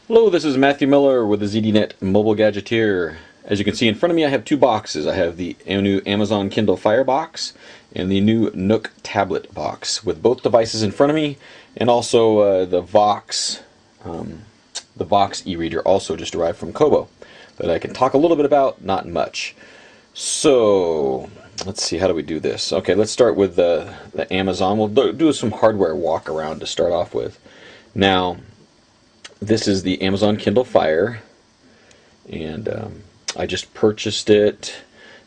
Hello, this is Matthew Miller with the ZDNet Mobile Gadgeteer. As you can see in front of me, I have two boxes. I have the new Amazon Kindle Fire box and the new Nook Tablet box with both devices in front of me, and also the Vox e-reader, also just arrived from Kobo, that I can talk a little bit about, not much. So let's see, how do we do this? Okay, let's start with the Amazon. We'll do some hardware walk around to start off with. Now, this is the Amazon Kindle Fire, and I just purchased it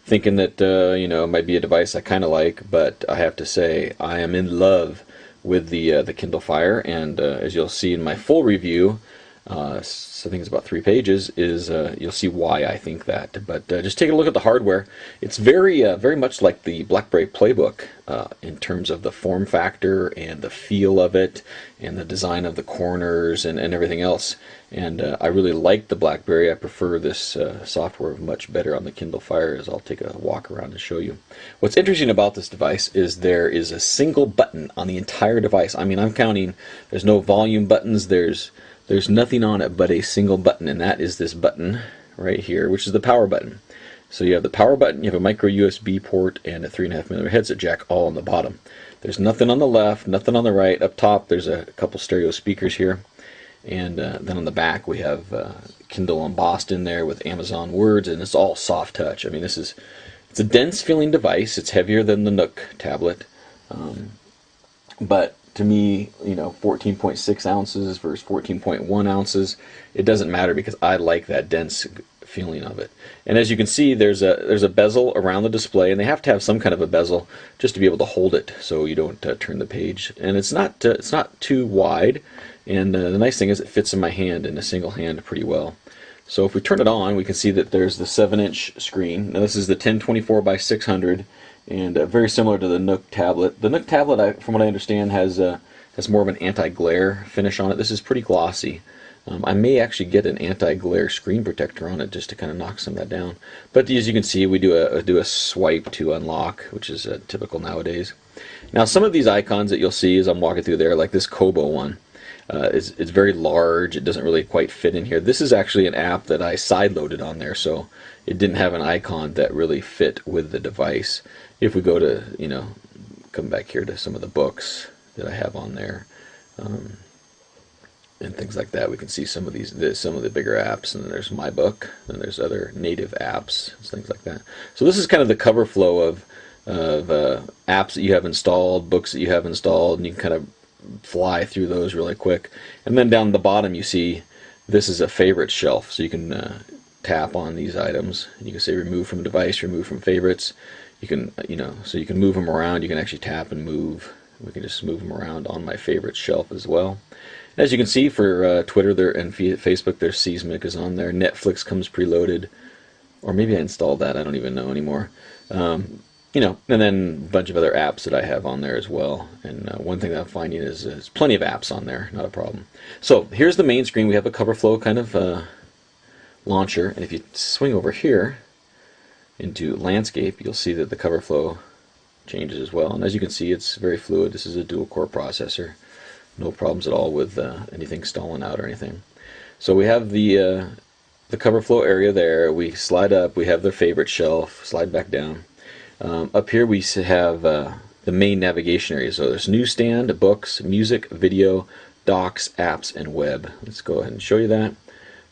thinking that it might be a device I kind of like, but I have to say I am in love with the Kindle Fire, and as you'll see in my full review, so I think it's about 3 pages, is you'll see why I think that. But just take a look at the hardware. It's very much like the BlackBerry Playbook in terms of the form factor and the feel of it and the design of the corners and everything else. And I really like the BlackBerry. I prefer this software much better on the Kindle Fire, as I'll take a walk around and show you. What's interesting about this device is there is a single button on the entire device. I mean, I'm counting, there's no volume buttons, there's nothing on it but a single button, and that is this button right here, which is the power button. So you have the power button, you have a micro USB port, and a 3.5mm headset jack all on the bottom. There's nothing on the left, nothing on the right. Up top there's a couple stereo speakers here, and then on the back we have Kindle embossed in there with Amazon words, and it's all soft touch. I mean, it's a dense feeling device. It's heavier than the Nook tablet, but to me, 14.6 ounces versus 14.1 ounces, it doesn't matter because I like that dense feeling of it. And as you can see, there's a bezel around the display, and they have to have some kind of a bezel just to be able to hold it so you don't turn the page. And it's not too wide, and the nice thing is it fits in my hand, in a single hand, pretty well. So if we turn it on, we can see that there's the 7-inch screen. Now this is the 1024 by 600. And very similar to the Nook Tablet. The Nook Tablet, from what I understand, has more of an anti-glare finish on it. This is pretty glossy. I may actually get an anti-glare screen protector on it just to kind of knock some of that down. But as you can see, we do a swipe to unlock, which is typical nowadays. Now, some of these icons that you'll see as I'm walking through there, like this Kobo one, it's very large. It doesn't really quite fit in here. This is actually an app that I side-loaded on there, so it didn't have an icon that really fit with the device. If we go to, come back here to some of the books that I have on there, and things like that, we can see some of the bigger apps, and then there's my book, and there's other native apps, things like that. So this is kind of the cover flow of apps that you have installed, books that you have installed, and you can kind of fly through those really quick. And then down the bottom you see this is a favorite shelf, so you can tap on these items, and you can say remove from device, remove from favorites. You can, so you can move them around. You can actually tap and move. We can just move them around on my favorite shelf as well. As you can see, for Twitter and Facebook, there's Seismic is on there. Netflix comes preloaded, or maybe I installed that. I don't even know anymore. And then a bunch of other apps that I have on there as well. And one thing that I'm finding is there's plenty of apps on there, not a problem. So here's the main screen. We have a cover flow kind of launcher, and if you swing over here into landscape, you'll see that the cover flow changes as well. And as you can see, it's very fluid. This is a dual core processor. No problems at all with anything stalling out or anything. So we have the cover flow area there. We slide up. We have their favorite shelf. Slide back down. Up here we have the main navigation area. So there's newsstand, books, music, video, docs, apps, and web. Let's go ahead and show you that.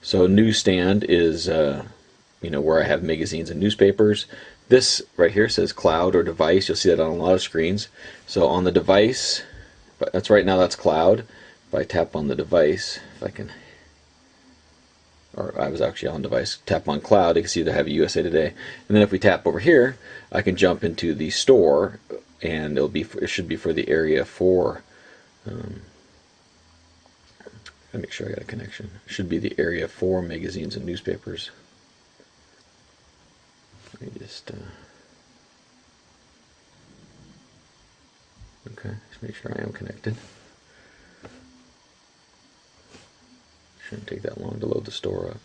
So newsstand is where I have magazines and newspapers. This right here says cloud or device. You'll see that on a lot of screens. So on the device, that's right now, that's cloud. If I tap on the device, if I can, or I was actually on device, tap on cloud, you can see that I have USA Today. And then if we tap over here, I can jump into the store, and it should be for the area for, make sure I got a connection. It should be the area for magazines and newspapers. Let me just okay, just make sure I am connected. Shouldn't take that long to load the store up.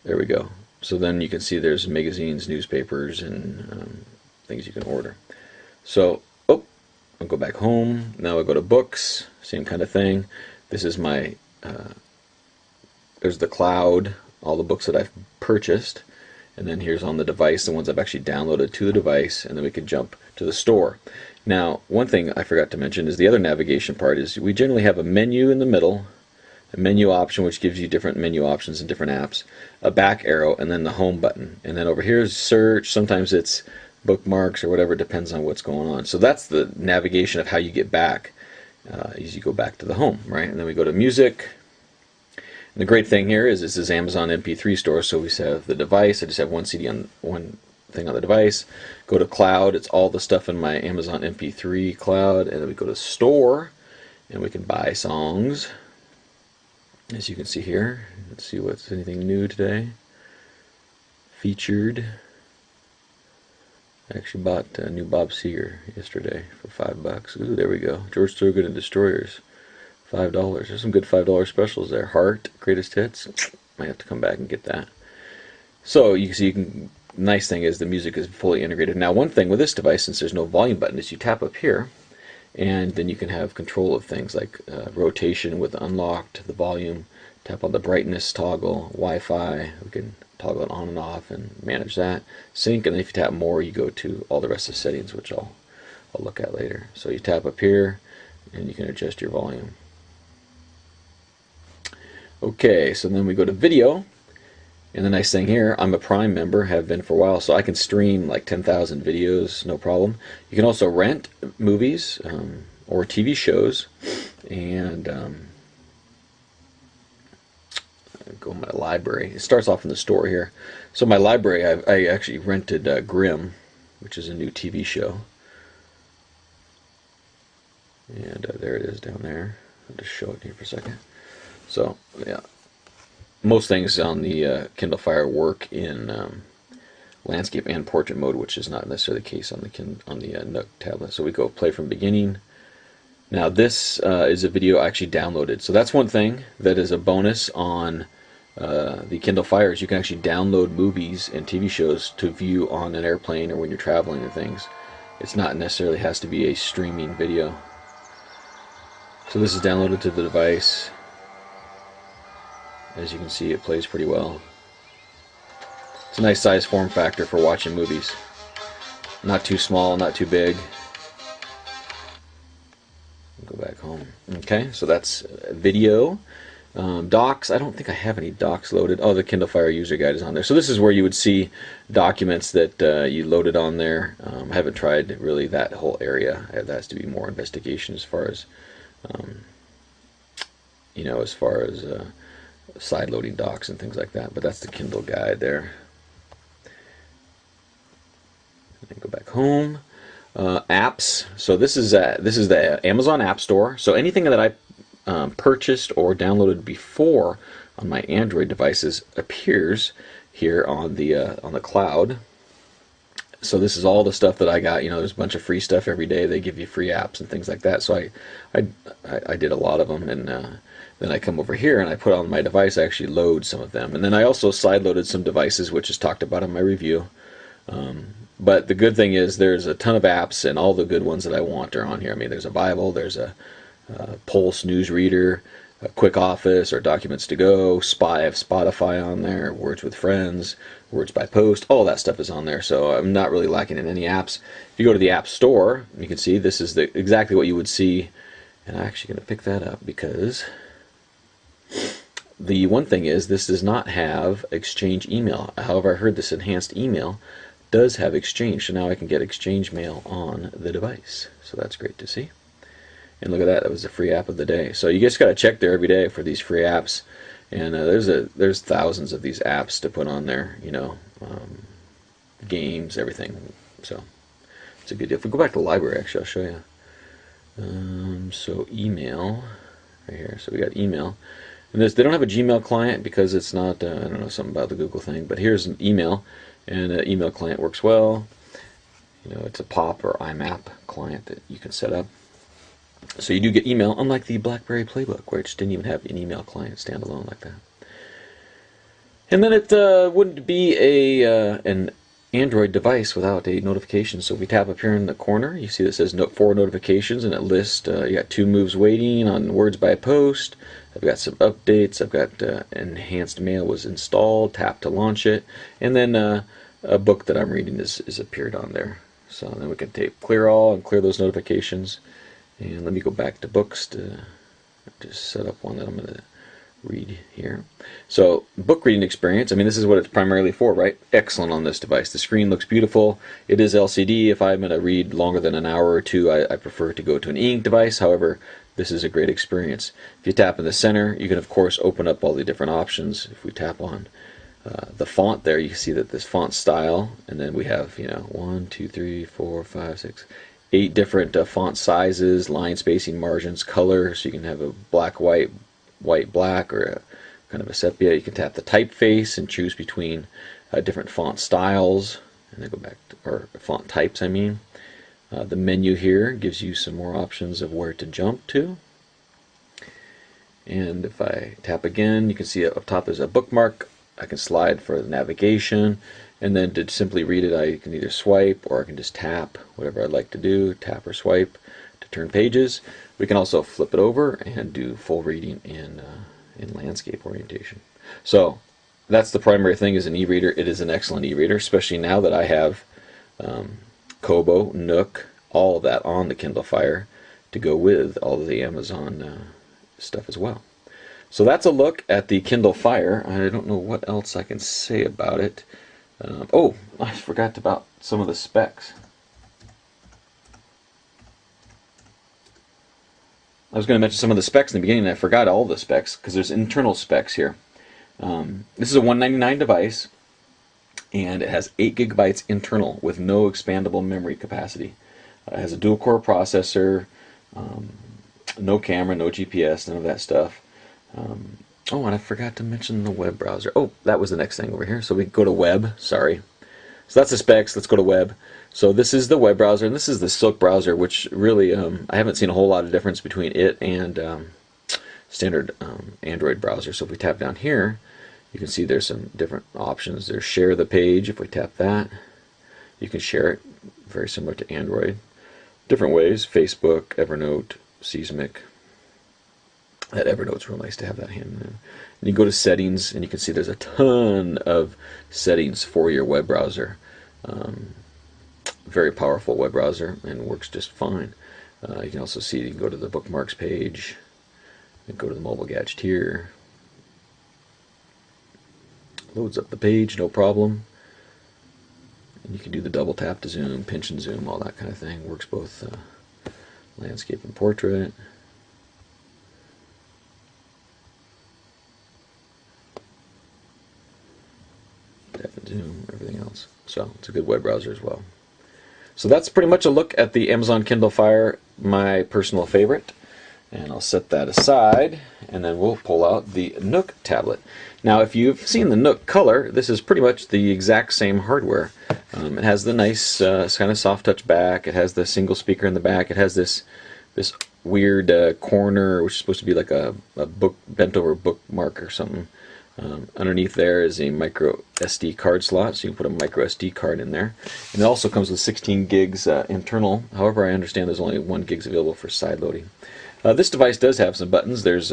There we go. So then you can see there's magazines, newspapers, and things you can order. So, I'll go back home. Now I go to books, same kind of thing. This is my there's the cloud, all the books that I've purchased, and then here's on the device the ones I've actually downloaded to the device, and then we can jump to the store. Now, one thing I forgot to mention is the other navigation part is we generally have a menu in the middle, a menu option which gives you different menu options in different apps, a back arrow, and then the home button. And then over here is search. Sometimes it's bookmarks or whatever, depends on what's going on. So that's the navigation of how you get back, as you go back to the home, right? And then we go to music. And the great thing here is this is Amazon MP3 store, so we have the device. I just have one CD on one thing on the device. Go to cloud, it's all the stuff in my Amazon MP3 cloud, and then we go to store, and we can buy songs. As you can see here, let's see what's anything new today. Featured. I actually bought a new Bob Seger yesterday for $5. Ooh, there we go. George Thorogood and Destroyers, $5. There's some good $5 specials there. Heart, Greatest Hits. Might have to come back and get that. So you can see, nice thing is the music is fully integrated. Now, one thing with this device, since there's no volume button, is you tap up here, and then you can have control of things like rotation with unlocked, the volume, tap on the brightness toggle, Wi-Fi, we can toggle it on and off and manage that. Sync, and then if you tap more, you go to all the rest of the settings, which I'll look at later. So you tap up here, and you can adjust your volume. Okay, so then we go to video, and the nice thing here, I'm a Prime member, have been for a while, so I can stream like 10,000 videos, no problem. You can also rent movies or TV shows, and go to my library. It starts off in the store here. So my library, I actually rented Grimm, which is a new TV show. And there it is down there. I'll just show it here for a second. So, yeah. Most things on the Kindle Fire work in landscape and portrait mode, which is not necessarily the case on the Nook tablet. So we go play from beginning. Now this is a video I actually downloaded. So that's one thing that is a bonus on the Kindle Fire, is you can actually download movies and TV shows to view on an airplane or when you're traveling and things. It's not necessarily has to be a streaming video. So this is downloaded to the device. As you can see, it plays pretty well. It's a nice size form factor for watching movies. Not too small, not too big. Go back home. Okay, so that's video. Docs, I don't think I have any docs loaded. Oh, the Kindle Fire user guide is on there. So this is where you would see documents that you loaded on there. I haven't tried really that whole area. That has to be more investigation as far as, you know, as far as side loading docs and things like that. But that's the Kindle guide there. And then go back home. Apps. So this is the Amazon App Store. So anything that I purchased or downloaded before on my Android devices appears here on the cloud. So this is all the stuff that I got. You know, there's a bunch of free stuff every day. They give you free apps and things like that. So I did a lot of them, and then I come over here and I put on my device. I actually load some of them, and then I also side loaded some devices, which is talked about in my review. But the good thing is there's a ton of apps, and all the good ones that I want are on here. I mean, there's a Bible, there's a Pulse news reader, a Quick Office or Documents to Go, I have Spotify on there, Words with Friends, Words by Post, all that stuff is on there. So I'm not really lacking in any apps. If you go to the App Store, you can see this is exactly what you would see. And I'm actually going to pick that up because the one thing is this does not have Exchange email. However, I heard this enhanced email does have Exchange, so now I can get Exchange mail on the device. So that's great to see. And look at that, that was a free app of the day. So you just got to check there every day for these free apps. And there's thousands of these apps to put on there, you know, games, everything. So it's a good deal. If we go back to the library, actually, I'll show you. So email, right here. So we got email. And they don't have a Gmail client because it's not, I don't know, something about the Google thing. But here's an email, and an email client works well. You know, it's a POP or IMAP client that you can set up. So you do get email, unlike the BlackBerry Playbook, which didn't even have an email client standalone like that. And then it wouldn't be an Android device without a notification. So if we tap up here in the corner, you see that says 4 notifications, and it lists you got 2 moves waiting on words by post. I've got some updates. I've got enhanced mail was installed. Tap to launch it, and then a book that I'm reading is appeared on there. So then we can tape clear all and clear those notifications. And let me go back to books to just set up one that I'm going to read here. So book reading experience, I mean, this is what it's primarily for, right? Excellent on this device. The screen looks beautiful. It is LCD. If I'm going to read longer than an hour or two, I prefer to go to an e-ink device. However, this is a great experience. If you tap in the center, you can of course open up all the different options. If we tap on the font there, you can see that this font style, and then we have 1, 2, 3, 4, 5, 6, 8 different font sizes, line spacing, margins, color. So you can have a black, white, black, or a kind of a sepia. You can tap the typeface and choose between different font styles, and then go back to, or font types, I mean. The menu here gives you some more options of where to jump to. And if I tap again, you can see up top there's a bookmark. I can slide for the navigation, and then to simply read it, I can either swipe or I can just tap, whatever I'd like to do, tap or swipe to turn pages. We can also flip it over and do full reading in landscape orientation. So that's the primary thing, is an e-reader. It is an excellent e-reader, especially now that I have Kobo, Nook, all of that on the Kindle Fire to go with all of the Amazon stuff as well. So that's a look at the Kindle Fire. I don't know what else I can say about it. Oh, I forgot about some of the specs. I was going to mention some of the specs in the beginning, and I forgot all the specs because there's internal specs here. This is a $199 device, and it has 8 gigabytes internal with no expandable memory capacity. It has a dual-core processor, no camera, no GPS, none of that stuff. Oh, and I forgot to mention the web browser. Oh, that was the next thing over here. So we go to web, sorry. So that's the specs. Let's go to web. So this is the web browser, and this is the Silk browser, which really I haven't seen a whole lot of difference between it and standard Android browser. So if we tap down here, you can see there's some different options. There's share the page. If we tap that, you can share it, very similar to Android. Different ways: Facebook, Evernote, Seismic. That Evernote's real nice to have that hand in. And you go to settings, and you can see there's a ton of settings for your web browser. Very powerful web browser, and works just fine. You can also see, you can go to the bookmarks page and go to the mobile gadget here. Loads up the page, no problem. And you can do the double tap to zoom, pinch and zoom, all that kind of thing. Works both landscape and portrait. Tap and zoom, everything else. So it's a good web browser as well. So that's pretty much a look at the Amazon Kindle Fire, my personal favorite. And I'll set that aside, and then we'll pull out the Nook Tablet. Now, if you've seen the Nook Color, this is pretty much the exact same hardware. It has the nice kind of soft touch back. It has the single speaker in the back. It has this weird corner, which is supposed to be like a book bent over bookmark or something. Underneath there is a micro SD card slot, so you can put a micro SD card in there. And it also comes with 16 gigs internal. However, I understand there's only 1 gig available for side loading. This device does have some buttons. There's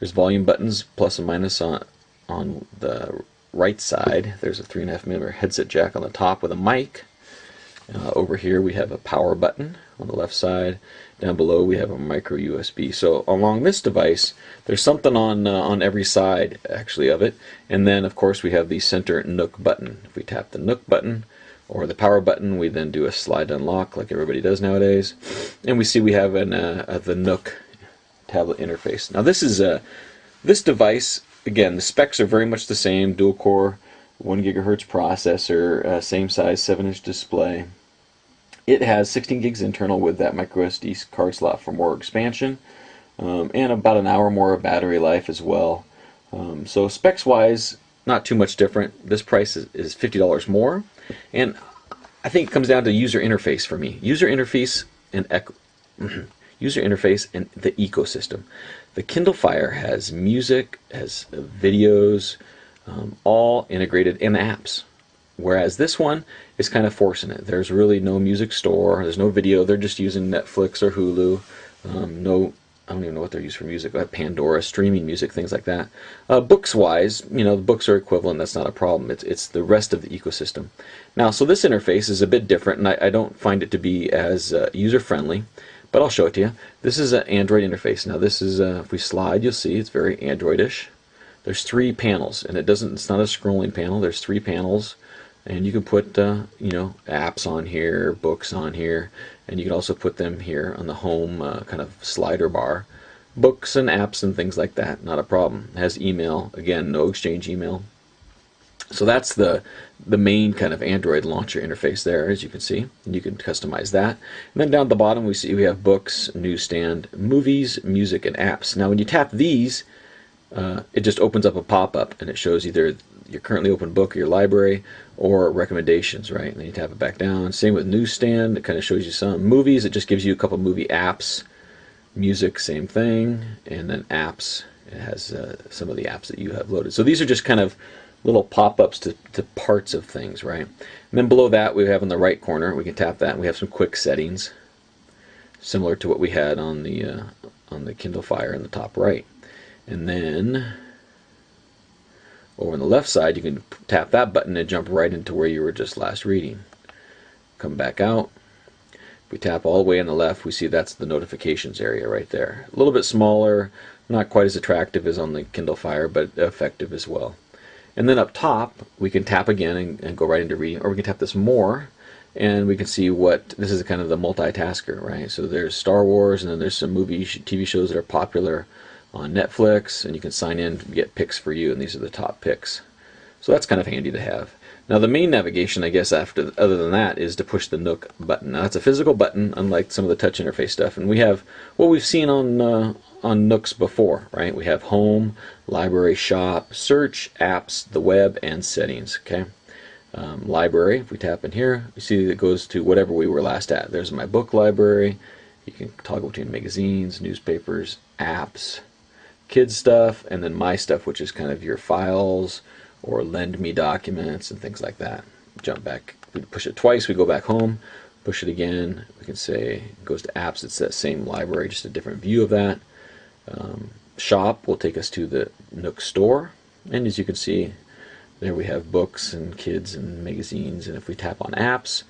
volume buttons, plus and minus on the right side. There's a 3.5mm headset jack on the top with a mic. Over here we have a power button on the left side. Down below we have a micro USB. So along this device, there's something on every side actually of it. And then of course we have the center Nook button. If we tap the Nook button or the power button, we then do a slide unlock like everybody does nowadays. And we see we have the Nook tablet interface. Now this device, again, the specs are very much the same. Dual core, 1 gigahertz processor, same size, 7-inch display. It has 16 gigs internal with that micro SD card slot for more expansion, and about an hour more of battery life as well. So specs wise, not too much different. This price is $50 more, and I think it comes down to user interface for me. User interface and the ecosystem. The Kindle Fire has music, has videos, all integrated in apps. Whereas this one is kind of forcing it. There's really no music store. There's no video. They're just using Netflix or Hulu. No, I don't even know what they're used for music. Pandora, streaming music, things like that. Books-wise, the books are equivalent. That's not a problem. It's the rest of the ecosystem. Now, so this interface is a bit different, and I don't find it to be as user-friendly, but I'll show it to you. This is an Android interface. Now, this is if we slide, you'll see it's very Androidish. There's 3 panels, and it's not a scrolling panel. There's 3 panels. And you can put, apps on here, books on here, and you can also put them here on the home kind of slider bar. Books and apps and things like that, not a problem. It has email, again, no Exchange email. So that's the main kind of Android launcher interface there, as you can see. And you can customize that. And then down at the bottom we have books, newsstand, movies, music, and apps. Now when you tap these, it just opens up a pop-up, and it shows either your currently open book or your library, or recommendations, right? And then you tap it back down. Same with newsstand, it kind of shows you some. Movies, it just gives you a couple movie apps. Music, same thing. And then apps, it has some of the apps that you have loaded. So these are just kind of little pop-ups to parts of things, right? And then below that we have in the right corner, we can tap that, and we have some quick settings, similar to what we had on the Kindle Fire in the top right. And then over on the left side, you can tap that button and jump right into where you were just last reading. Come back out. If we tap all the way on the left, we see that's the notifications area right there. A little bit smaller, not quite as attractive as on the Kindle Fire, but effective as well. And then up top, we can tap again and go right into reading, or we can tap this more, and we can see this is kind of the multitasker, right? So there's Star Wars, and then there's some TV shows that are popular on Netflix, and you can sign in to get picks for you, and these are the top picks. So that's kind of handy to have. Now the main navigation, I guess, other than that, is to push the Nook button. Now that's a physical button, unlike some of the touch interface stuff, and we have what we've seen on Nooks before, right? We have home, library, shop, search, apps, the web, and settings. Okay. Library, if we tap in here, we see that it goes to whatever we were last at. There's my book library. You can toggle between magazines, newspapers, apps, kids stuff, and then my stuff, which is kind of your files or lend me documents and things like that. Jump back, we push it twice, we go back home, push it again, we can say it goes to apps. It's that same library, just a different view of that. Shop will take us to the Nook store, and as you can see there we have books and kids and magazines. And if we tap on apps,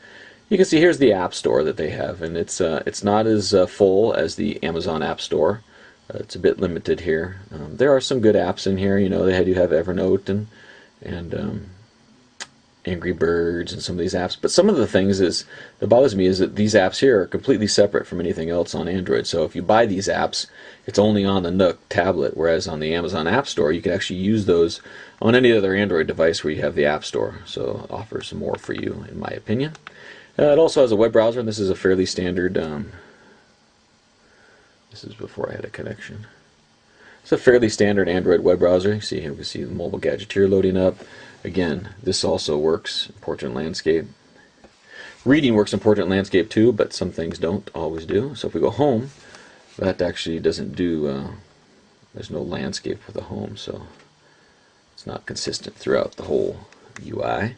you can see here's the app store that they have, and it's not as full as the Amazon App Store. It's a bit limited here. There are some good apps in here. They do have Evernote and Angry Birds and some of these apps. But some of the things that bothers me is that these apps here are completely separate from anything else on Android. So if you buy these apps, it's only on the Nook tablet, whereas on the Amazon App Store, you can actually use those on any other Android device where you have the App Store. So it offers more for you, in my opinion. It also has a web browser, and this is a fairly standard. This is before I had a connection. It's a fairly standard Android web browser. You see here, we can see the mobile gadgeteer loading up. Again, this also works in portrait landscape. Reading works in portrait landscape too, but some things don't always do. So if we go home, that actually doesn't do, there's no landscape for the home, so it's not consistent throughout the whole UI.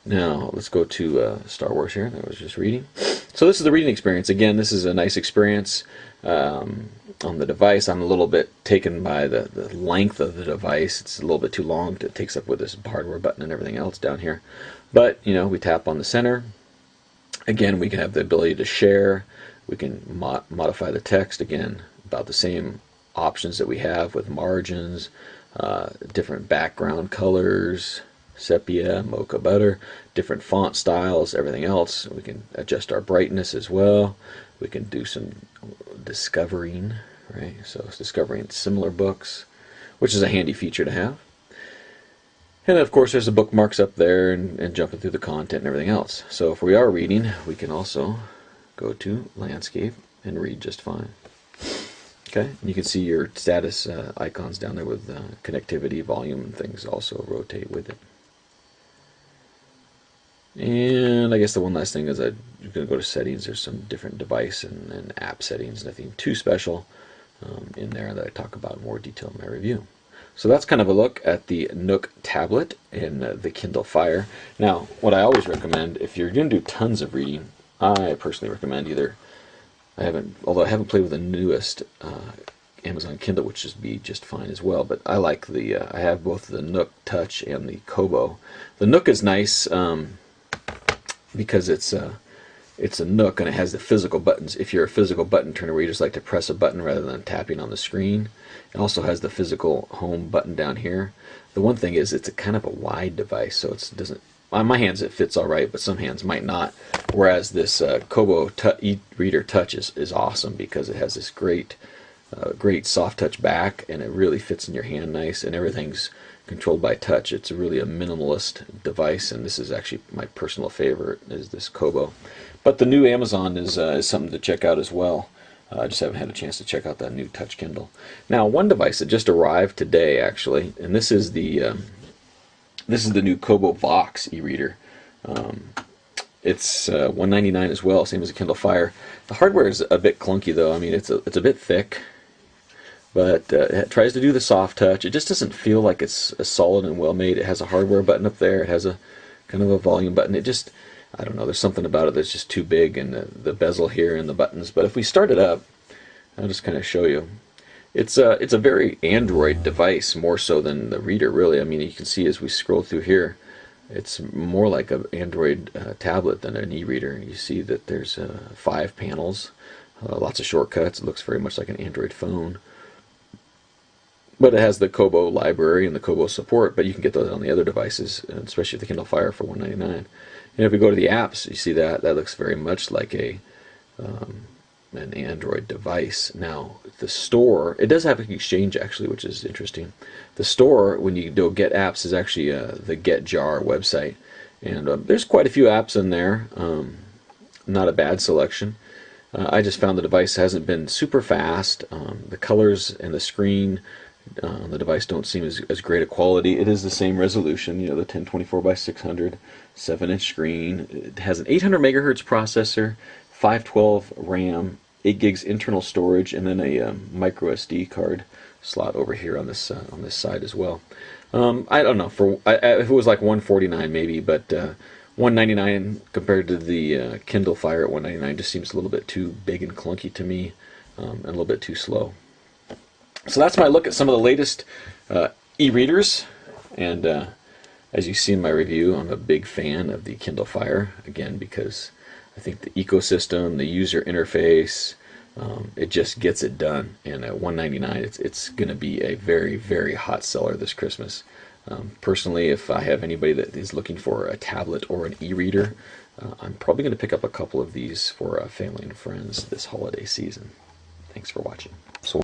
Now, let's go to Star Wars here, that I was just reading. So this is the reading experience. Again, this is a nice experience on the device. I'm a little bit taken by the length of the device. It's a little bit too long. It takes up with this hardware button and everything else down here. But, we tap on the center. Again, we can have the ability to share. We can modify the text. Again, about the same options that we have with margins, different background colors, sepia, mocha butter, different font styles, everything else. We can adjust our brightness as well. We can do some discovering, right? So it's discovering similar books, which is a handy feature to have. And of course there's the bookmarks up there and jumping through the content and everything else. So if we are reading, we can also go to landscape and read just fine. Okay, and you can see your status icons down there with connectivity, volume, and things also rotate with it. And I guess the one last thing is you're going to go to settings. There's some different device and app settings, nothing too special in there that I talk about in more detail in my review. So that's kind of a look at the Nook Tablet and the Kindle Fire. Now, what I always recommend, if you're going to do tons of reading, I personally recommend either, although I haven't played with the newest Amazon Kindle, which would be just fine as well, but I like I have both the Nook Touch and the Kobo. The Nook is nice because it's a Nook and it has the physical buttons. If you're a physical button turner where you just like to press a button rather than tapping on the screen, it also has the physical home button down here. The one thing is it's a kind of a wide device, so it doesn't. On my hands it fits all right, but some hands might not. Whereas this Kobo e-reader Touch is awesome because it has this great soft touch back, and it really fits in your hand nice, and everything's controlled by touch. It's really a minimalist device, and this is actually my personal favorite, is this Kobo. But the new Amazon is something to check out as well. I just haven't had a chance to check out that new Touch Kindle. Now, one device that just arrived today, actually, and this is the new Kobo Vox e-reader. It's $199 as well, same as the Kindle Fire. The hardware is a bit clunky, though. I mean, it's a bit thick, but it tries to do the soft touch. It just doesn't feel like it's solid and well made. It has a hardware button up there. It has a kind of a volume button. It just, I don't know, there's something about it that's just too big, and the bezel here and the buttons. But if we start it up, I'll just kind of show you. It's a very Android device, more so than the reader, really. I mean, you can see as we scroll through here, it's more like an Android tablet than an e-reader. You see that there's 5 panels, lots of shortcuts. It looks very much like an Android phone. But it has the Kobo library and the Kobo support, but you can get those on the other devices, especially the Kindle Fire for $199. And if we go to the apps, you see that looks very much like an Android device. Now, the store, it does have an Exchange actually, which is interesting. The store, when you go get apps, is actually the Get Jar website, and there's quite a few apps in there. Not a bad selection. I just found the device hasn't been super fast. The colors and the screen on the device don't seem as great a quality. It is the same resolution, you know, the 1024 by 600, 7-inch screen. It has an 800 megahertz processor, 512 RAM, 8 gigs internal storage, and then a micro SD card slot over here on this side as well. I don't know, if it was like $149 maybe, but $199 compared to the Kindle Fire at $199 just seems a little bit too big and clunky to me, and a little bit too slow. So that's my look at some of the latest e-readers, and as you see in my review, I'm a big fan of the Kindle Fire, again, because I think the ecosystem, the user interface, it just gets it done. And at $199, it's going to be a very, very hot seller this Christmas. Personally, if I have anybody that is looking for a tablet or an e-reader, I'm probably going to pick up a couple of these for family and friends this holiday season. Thanks for watching. So